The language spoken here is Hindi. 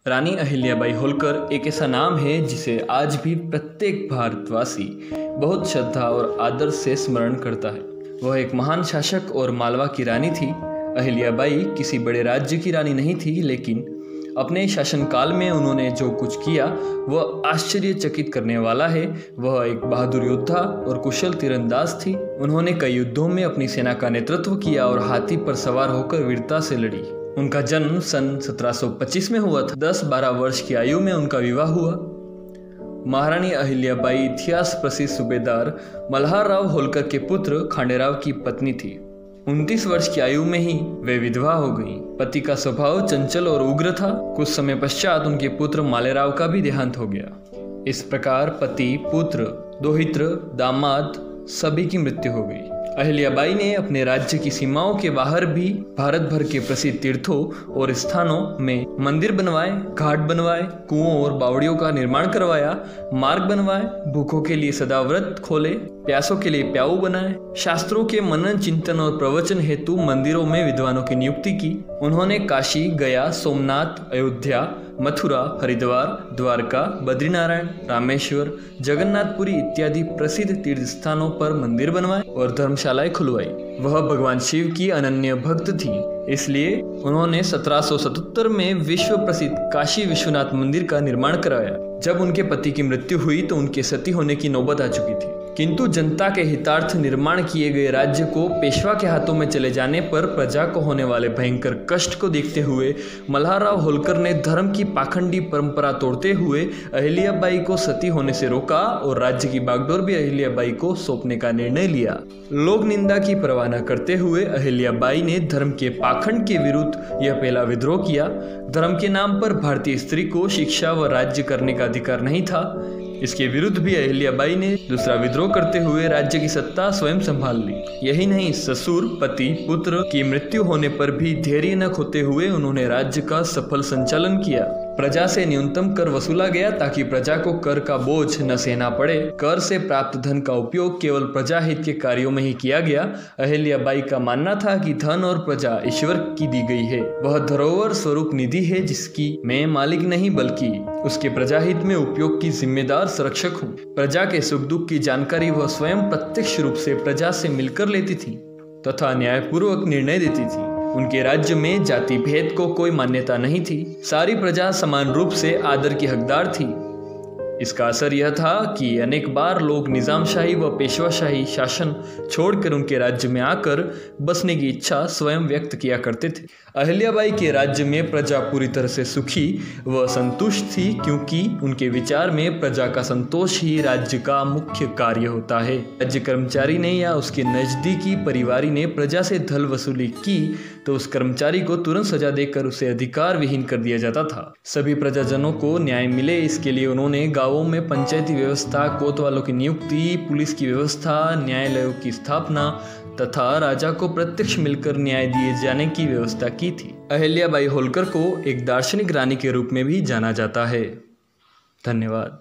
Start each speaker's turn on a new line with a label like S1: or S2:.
S1: रानी अहिल्याबाई होलकर एक ऐसा नाम है जिसे आज भी प्रत्येक भारतवासी बहुत श्रद्धा और आदर से स्मरण करता है। वह एक महान शासक और मालवा की रानी थी। अहिल्याबाई किसी बड़े राज्य की रानी नहीं थी, लेकिन अपने शासनकाल में उन्होंने जो कुछ किया वह आश्चर्यचकित करने वाला है। वह एक बहादुर योद्धा और कुशल तीरंदाज थी। उन्होंने कई युद्धों में अपनी सेना का नेतृत्व किया और हाथी पर सवार होकर वीरता से लड़ी। उनका जन्म सन 1725 में हुआ था। 10-12 वर्ष की आयु में उनका विवाह हुआ। महारानी अहिल्याबाई इतिहास प्रसिद्ध सूबेदार मल्हारराव होलकर के पुत्र खांडेराव की पत्नी थी। 29 वर्ष की आयु में ही वे विधवा हो गईं। पति का स्वभाव चंचल और उग्र था। कुछ समय पश्चात उनके पुत्र मालेराव का भी देहांत हो गया। इस प्रकार पति, पुत्र, दोहित्र, दामाद सभी की मृत्यु हो गई। अहिल्याबाई ने अपने राज्य की सीमाओं के बाहर भी भारत भर के प्रसिद्ध तीर्थों और स्थानों में मंदिर बनवाए, घाट बनवाए, कुओं और बावड़ियों का निर्माण करवाया, मार्ग बनवाए, भूखों के लिए सदाव्रत खोले, प्यासों के लिए प्याऊ बनाए, शास्त्रों के मनन चिंतन और प्रवचन हेतु मंदिरों में विद्वानों की नियुक्ति की। उन्होंने काशी, गया, सोमनाथ, अयोध्या, मथुरा, हरिद्वार, द्वारका, बद्रीनारायण, रामेश्वर, जगन्नाथपुरी इत्यादि प्रसिद्ध तीर्थ स्थानों पर मंदिर बनवाए और धर्मशालाएं खुलवाई। वह भगवान शिव की अनन्य भक्त थी, इसलिए उन्होंने 1777 में विश्व प्रसिद्ध काशी विश्वनाथ मंदिर का निर्माण कराया। जब उनके पति की मृत्यु हुई तो उनके सती होने की नौबत आ चुकी थी, किंतु जनता के हितार्थ निर्माण किए गए राज्य को पेशवा के हाथों में चले जाने पर प्रजा को होने वाले भयंकर कष्ट को देखते हुए मल्हारराव होलकर ने धर्म की पाखंडी परंपरा तोड़ते हुए अहिल्याबाई को सती होने से रोका और राज्य की बागडोर भी अहिल्याबाई को सौंपने का निर्णय लिया। लोक निंदा की परवाह न करते हुए अहिल्याबाई ने धर्म के पाखंड के विरुद्ध यह पहला विद्रोह किया। धर्म के नाम पर भारतीय स्त्री को शिक्षा व राज्य करने का अधिकार नहीं था। इसके विरुद्ध भी अहिल्याबाई ने दूसरा विद्रोह करते हुए राज्य की सत्ता स्वयं संभाल ली। यही नहीं, ससुर, पति, पुत्र की मृत्यु होने पर भी धैर्य न खोते हुए उन्होंने राज्य का सफल संचालन किया। प्रजा से न्यूनतम कर वसूला गया ताकि प्रजा को कर का बोझ न सहना पड़े। कर से प्राप्त धन का उपयोग केवल प्रजा हित के कार्यों में ही किया गया। अहिल्याबाई का मानना था कि धन और प्रजा ईश्वर की दी गई है। वह धरोहर स्वरूप निधि है जिसकी मैं मालिक नहीं बल्कि उसके प्रजाहित में उपयोग की जिम्मेदार संरक्षक हूँ। प्रजा के सुख दुख की जानकारी वह स्वयं प्रत्यक्ष रूप से प्रजा से मिलकर लेती थी तथा न्यायपूर्वक निर्णय देती थी। उनके राज्य में जाति भेद को कोई मान्यता नहीं थी। सारी प्रजा समान रूप से आदर की हकदार थी। इसका असर यह था कि अनेक बार लोग निजामशाही व पेशवाशाही शासन छोड़कर उनके राज्य में आकर बसने की इच्छा स्वयं व्यक्त किया करते थे। अहिल्याबाई के राज्य में प्रजा पूरी तरह से सुखी व संतुष्ट थी, क्योंकि उनके विचार में प्रजा का संतोष ही राज्य का मुख्य कार्य होता है। राज्य कर्मचारी ने या उसके नजदीकी परिवारी ने प्रजा से धन वसूली की तो उस कर्मचारी को तुरंत सजा देकर उसे अधिकार विहीन कर दिया जाता था। सभी प्रजाजनों को न्याय मिले, इसके लिए उन्होंने गांवों में पंचायती व्यवस्था, कोतवालों की नियुक्ति, पुलिस की व्यवस्था, न्यायालयों की स्थापना तथा राजा को प्रत्यक्ष मिलकर न्याय दिए जाने की व्यवस्था की थी। अहिल्याबाई होलकर को एक दार्शनिक रानी के रूप में भी जाना जाता है। धन्यवाद।